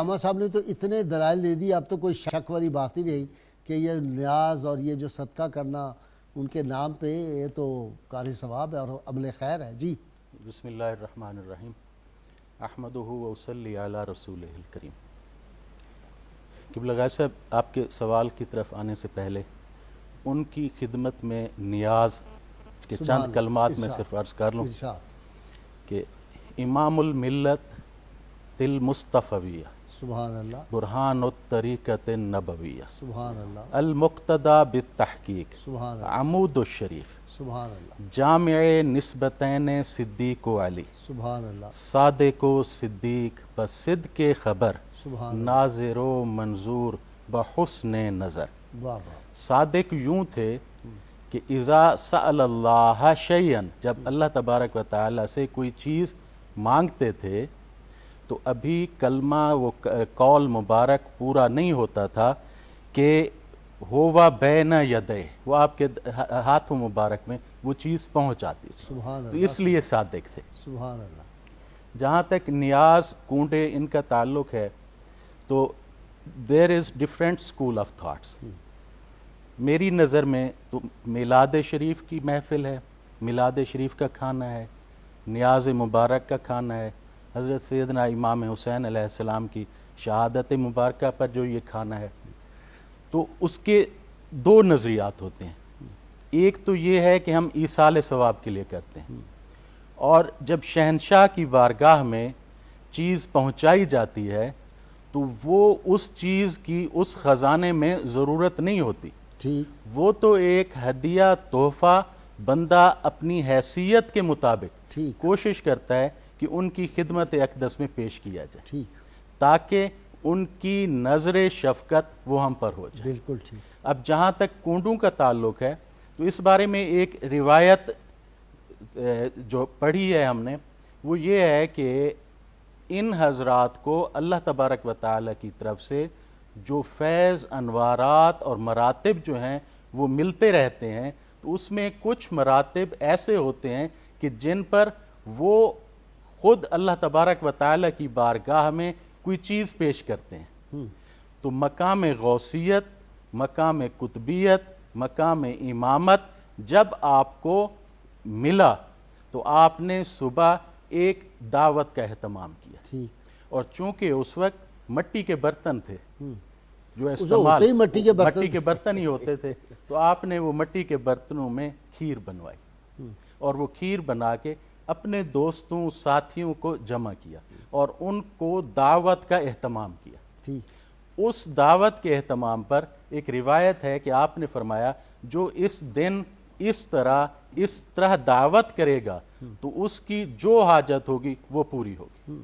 علامہ صاحب نے تو اتنے دلائل دے دی، اب تو کوئی شک والی بات ہی نہیں کہ یہ نیاز اور یہ جو صدقہ کرنا ان کے نام پہ، یہ تو کار ثواب ہے اور عمل خیر ہے۔ جی بسم اللہ الرحمن الرحیم، احمدہ و اصلی علی رسولہ الکریم۔ قبلہ غازی صاحب، آپ کے سوال کی طرف آنے سے پہلے ان کی خدمت میں نیاز کے چند کلمات میں صرف عرض کر لوں کہ امام الملت المصطفیہ، سبحان اللہ، برہان الطریقۃ النبویہ، سبحان اللہ، المقتدی بالتحقیق، سبحان اللہ، عمود الشریف، سبحان اللہ، جامع نسبتین صدیق و علی، سبحان اللہ، صادق و صدیق بصدق خبر، سبحان ناظر و منظور بحسن نظر۔ واہ واہ، صادق یوں تھے کہ اذا سأل اللہ شیئا، جب اللہ تبارک و تعالیٰ سے کوئی چیز مانگتے تھے تو ابھی کلمہ وہ قول مبارک پورا نہیں ہوتا تھا کہ ہوا بین یدہ، وہ آپ کے ہاتھوں مبارک میں وہ چیز پہنچ آتی تھی، سبحان تو اللہ، اس لیے صادق تھے۔ سبحان اللہ، جہاں تک نیاز کنڈے ان کا تعلق ہے تو there is different school of thoughts. میری نظر میں تو میلاد شریف کی محفل ہے، میلاد شریف کا کھانا ہے، نیاز مبارک کا کھانا ہے، حضرت سیدنا امام حسین علیہ السلام کی شہادت مبارکہ پر جو یہ کھانا ہے، تو اس کے دو نظریات ہوتے ہیں۔ ایک تو یہ ہے کہ ہم ایصال ثواب کے لیے کرتے ہیں، اور جب شہنشاہ کی بارگاہ میں چیز پہنچائی جاتی ہے تو وہ اس چیز کی اس خزانے میں ضرورت نہیں ہوتی، ٹھیک، وہ تو ایک ہدیہ تحفہ بندہ اپنی حیثیت کے مطابق ٹھیک، کوشش کرتا ہے کہ ان کی خدمت اقدس میں پیش کیا جائے، ٹھیک، تاکہ ان کی نظر شفقت وہ ہم پر ہو جائے۔ بالکل ٹھیک، اب جہاں تک کنڈوں کا تعلق ہے تو اس بارے میں ایک روایت جو پڑھی ہے ہم نے، وہ یہ ہے کہ ان حضرات کو اللہ تبارک و تعالیٰ کی طرف سے جو فیض، انوارات اور مراتب جو ہیں وہ ملتے رہتے ہیں، تو اس میں کچھ مراتب ایسے ہوتے ہیں کہ جن پر وہ خود اللہ تبارک و تعالیٰ کی بارگاہ میں کوئی چیز پیش کرتے ہیں۔ تو مقام غوثیت، مقام قطبیت، مقام امامت جب آپ کو ملا تو آپ نے صبح ایک دعوت کا اہتمام کیا، ٹھیک، اور چونکہ اس وقت مٹی کے برتن تھے جو ہوتے استعمال ہی مٹی کے برتن ہی ہوتے تھے، تو آپ نے وہ مٹی کے برتنوں میں کھیر بنوائی، اور وہ کھیر بنا کے اپنے دوستوں ساتھیوں کو جمع کیا اور ان کو دعوت کا اہتمام کیا۔ ٹھیک، اس دعوت کے اہتمام پر ایک روایت ہے کہ آپ نے فرمایا جو اس دن اس طرح دعوت کرے گا تو اس کی جو حاجت ہوگی وہ پوری ہوگی۔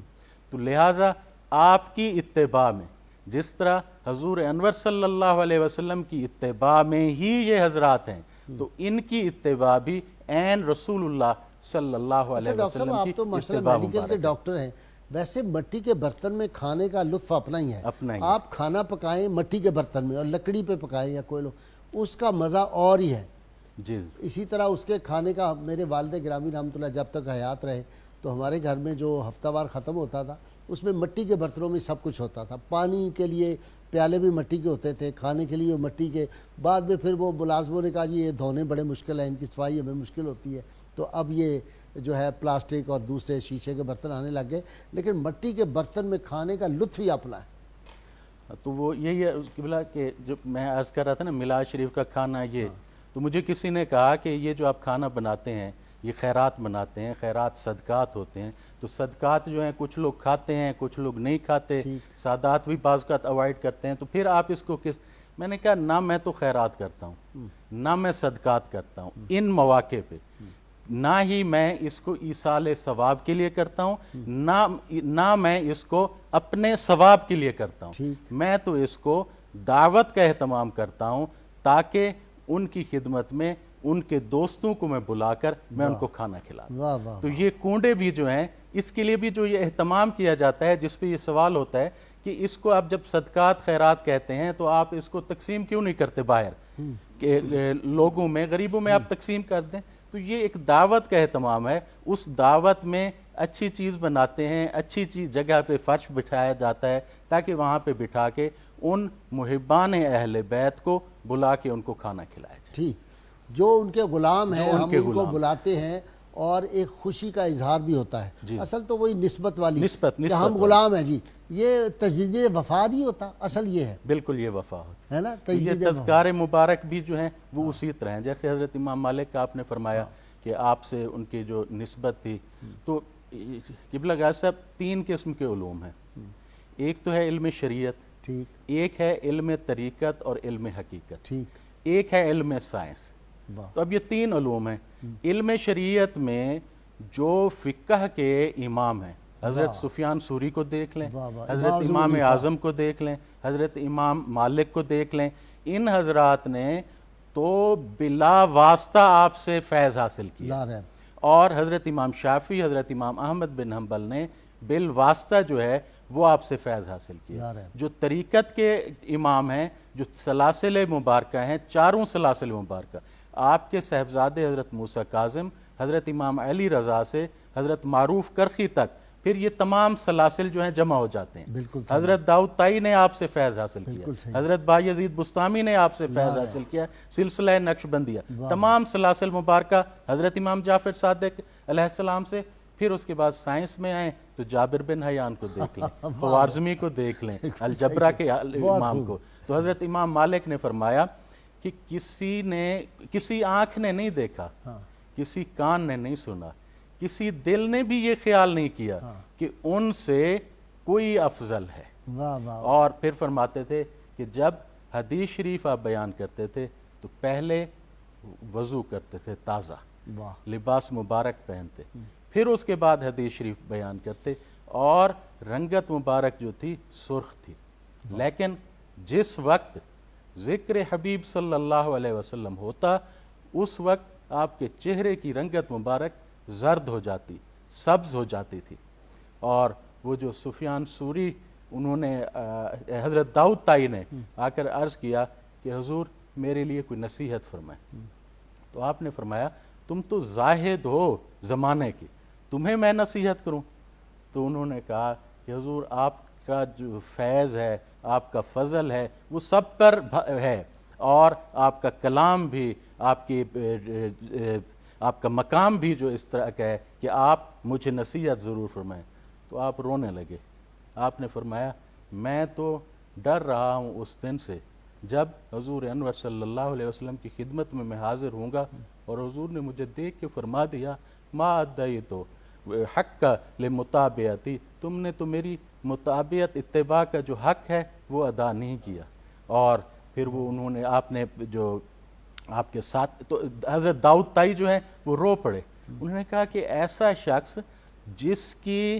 تو لہٰذا آپ کی اتباع میں، جس طرح حضور انور صلی اللہ علیہ وسلم کی اتباع میں ہی یہ حضرات ہیں، تو ان کی اتباع بھی عین رسول اللہ صلی اللہ علیہ ڈاکٹر صاحب وسلم آپ کی تو ماشاء اتباع اللہ میڈیکل کے مبارک ہے۔ ڈاکٹر ہیں، ویسے مٹی کے برتن میں کھانے کا لطف اپنا ہی ہے، اپنا ہی ہے۔ آپ کھانا پکائیں مٹی کے برتن میں اور لکڑی پہ پکائیں یا کوئی لوگ، اس کا مزہ اور ہی ہے۔ جی، اسی طرح اس کے کھانے کا، میرے والد گرامی رحمۃ اللہ جب تک حیات رہے تو ہمارے گھر میں جو ہفتہ وار ختم ہوتا تھا اس میں مٹی کے برتنوں میں سب کچھ ہوتا تھا، پانی کے لیے پیالے بھی مٹی کے ہوتے تھے، کھانے کے لیے مٹی کے، بعد میں پھر وہ ملازموں نے کہا جی یہ دھونے بڑے مشکل ہیں، ان کی صفائی ہمیں مشکل ہوتی ہے، تو اب یہ جو ہے پلاسٹک اور دوسرے شیشے کے برتن آنے لگ گئے، لیکن مٹی کے برتن میں کھانے کا لطف ہی اپنا ہے۔ تو وہ یہی ہے قبلہ کہ جو میں عرض کر رہا تھا نا میلاد شریف کا کھانا یہ، تو مجھے کسی نے کہا کہ یہ جو آپ کھانا بناتے ہیں یہ خیرات بناتے ہیں، خیرات صدقات ہوتے ہیں، تو صدقات جو ہیں کچھ لوگ کھاتے ہیں کچھ لوگ نہیں کھاتے، سادات بھی بعض اوقات اوائڈ کرتے ہیں، تو پھر آپ اس کو کس؟ میں نے کہا نہ میں تو خیرات کرتا ہوں، نہ میں صدقات کرتا ہوں ان مواقع پہ، نہ ہی میں اس کو ایصال ثواب کے لیے کرتا ہوں، نہ میں اس کو اپنے ثواب کے لیے کرتا ہوں، میں تو اس کو دعوت کا اہتمام کرتا ہوں تاکہ ان کی خدمت میں ان کے دوستوں کو میں بلا کر میں ان کو کھانا کھلاتا۔ تو یہ کنڈے بھی جو ہیں اس کے لیے بھی جو یہ اہتمام کیا جاتا ہے، جس پہ یہ سوال ہوتا ہے کہ اس کو آپ جب صدقات خیرات کہتے ہیں تو آپ اس کو تقسیم کیوں نہیں کرتے باہر کہ لوگوں میں، غریبوں میں آپ تقسیم کر دیں؟ تو یہ ایک دعوت کا اہتمام ہے، اس دعوت میں اچھی چیز بناتے ہیں, اچھی چیز جگہ پہ فرش بٹھایا جاتا ہے تاکہ وہاں پہ بٹھا کے ان محبان اہل بیت کو بلا کے ان کو کھانا کھلایا جائے. ٹھیک, جو ان کے غلام ہیں ہم ان کو بلاتے ہیں اور ایک خوشی کا اظہار بھی ہوتا ہے. اصل تو وہی نسبت والی کہ ہم غلام ہیں جی, یہ تجدید وفا نہیں ہوتا, اصل یہ ہے. بالکل یہ وفا ہوتا ہے نا, یہ تذکار مبارک بھی جو ہیں وہ اسی طرح ہیں. جیسے حضرت امام مالک کا آپ نے فرمایا کہ آپ سے ان کی جو نسبت تھی, تو قبلہ غازی صاحب 3 قسم کے علوم ہیں. ایک تو ہے علم شریعت, ٹھیک, ایک ہے علم طریقت اور علم حقیقت, ٹھیک, ایک ہے علم سائنس. تو اب یہ 3 علوم ہیں. علم شریعت میں جو فقہ کے امام ہیں, حضرت سفیان ثوری کو دیکھ لیں, حضرت امام اعظم کو دیکھ لیں, حضرت امام مالک کو دیکھ لیں, ان حضرات نے تو بلا واسطہ آپ سے فیض حاصل کیا. اور حضرت امام شافعی, حضرت امام احمد بن حنبل نے بالواسطہ جو ہے وہ آپ سے فیض حاصل کیا. جو طریقت کے امام ہیں, جو سلاسل مبارکہ ہیں, 4 سلاسل مبارکہ, آپ کے صاحبزادے حضرت موسیٰ کاظم, حضرت امام علی رضا سے حضرت معروف کرخی تک, پھر یہ تمام سلاسل جو ہیں جمع ہو جاتے ہیں. حضرت داؤد طائی نے آپ سے فیض حاصل کیا, حضرت بایزید بستامی نے آپ سے فیض حاصل کیا, سلسلہ نقشبندیہ, تمام سلاسل مبارکہ, حضرت امام جعفر صادق علیہ السلام سے. پھر اس کے بعد سائنس میں آئیں تو جابر بن حیان کو دیکھ لیں, خوارزمی کو دیکھ لیں, الجبرہ کے امام کو. تو حضرت امام مالک نے فرمایا کہ کسی آنکھ نے نہیں دیکھا, کسی کان نے نہیں سنا, کسی دل نے بھی یہ خیال نہیں کیا کہ ان سے کوئی افضل ہے. اور پھر فرماتے تھے کہ جب حدیث شریف آپ بیان کرتے تھے تو پہلے وضو کرتے تھے تازہ, لباس مبارک پہنتے, پھر اس کے بعد حدیث شریف بیان کرتے, اور رنگت مبارک جو تھی سرخ تھی. لیکن جس وقت ذکر حبیب صلی اللہ علیہ وسلم ہوتا اس وقت آپ کے چہرے کی رنگت مبارک زرد ہو جاتی, سبز ہو جاتی تھی. اور وہ جو سفیان ثوری, انہوں نے حضرت داؤد طائی نے آ کر عرض کیا کہ حضور میرے لیے کوئی نصیحت فرمائیں. تو آپ نے فرمایا تم تو زاہد ہو زمانے کی, تمہیں میں نصیحت کروں؟ تو انہوں نے کہا کہ حضور آپ کا جو فیض ہے, آپ کا فضل ہے, وہ سب پر ہے, اور آپ کا کلام بھی, آپ کا مقام بھی جو اس طرح کا ہے کہ آپ مجھے نصیحت ضرور فرمائیں. تو آپ رونے لگے. آپ نے فرمایا میں تو ڈر رہا ہوں اس دن سے جب حضور انور صلی اللہ علیہ وسلم کی خدمت میں حاضر ہوں گا اور حضور نے مجھے دیکھ کے فرما دیا ما ادیتو حق کا لمتابعتی, تم نے تو میری متابعت اتباع کا جو حق ہے وہ ادا نہیں کیا. اور پھر وہ انہوں نے, آپ نے جو آپ کے ساتھ, تو حضرت داؤد طائی جو ہیں وہ رو پڑے. انہوں نے کہا کہ ایسا شخص جس کی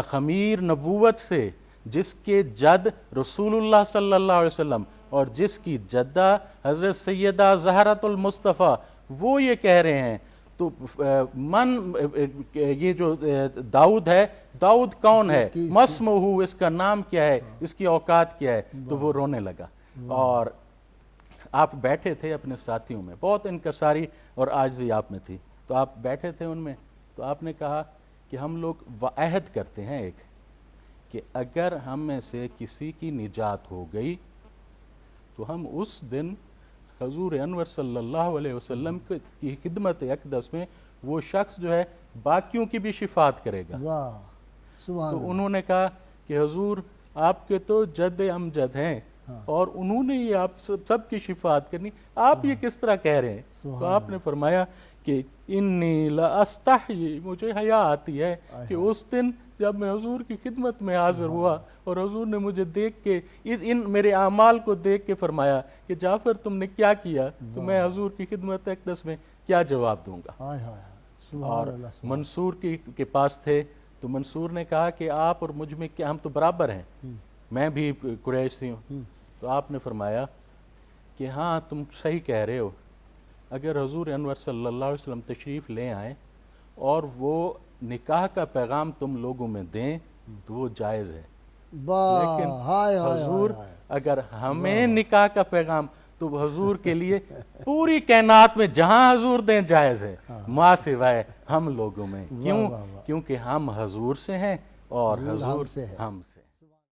خمیر نبوت سے, جس کے جد رسول اللہ صلی اللہ علیہ وسلم اور جس کی جدہ حضرت سیدہ زہرۃ المصطفیٰ, وہ یہ کہہ رہے ہیں, تو یہ جو داؤد ہے, داؤد کون ہے, مسمہ, اس کا نام کیا ہے, اس کی اوقات کیا ہے. تو وہ رونے لگا. اور آپ بیٹھے تھے اپنے ساتھیوں میں, بہت انکساری اور عاجزی آپ میں تھی, تو آپ بیٹھے تھے ان میں. تو آپ نے کہا کہ ہم لوگ عہد کرتے ہیں ایک, کہ اگر ہم میں سے کسی کی نجات ہو گئی تو ہم اس دن حضور انور صلی اللہ علیہ وسلم کی خدمت اقدس میں وہ شخص جو ہے باقیوں کی بھی شفاعت کرے گا. تو انہوں نے کہا کہ حضور آپ کے تو جد امجد ہیں اور انہوں نے یہ آپ سب کی شفاعت کرنی, آپ یہ کس طرح کہہ رہے ہیں؟ تو آپ نے فرمایا کہ انی لاستحی, مجھے حیا آتی ہے کہ اس دن جب میں حضور کی خدمت میں حاضر ہوا اور حضور نے مجھے دیکھ کے, ان میرے اعمال کو دیکھ کے فرمایا کہ جعفر تم نے کیا کیا, تو میں حضور کی خدمت اقدس میں کیا جواب دوں گا. اور منصور کے پاس تھے, تو منصور نے کہا کہ آپ اور مجھ میں کیا, ہم تو برابر ہیں, میں بھی قریش سے ہوں. تو آپ نے فرمایا کہ ہاں تم صحیح کہہ رہے ہو, اگر حضور انور صلی اللہ علیہ وسلم تشریف لے آئیں اور وہ نکاح کا پیغام تم لوگوں میں دیں تو وہ جائز ہے, لیکن حضور اگر ہمیں نکاح کا پیغام, تو حضور کے لیے پوری کائنات میں جہاں حضور دیں جائز ہے، ماں سوائے ہم لوگوں میں. کیوں؟ کیونکہ ہم حضور سے ہیں اور حضور سے ہے. ہم سے.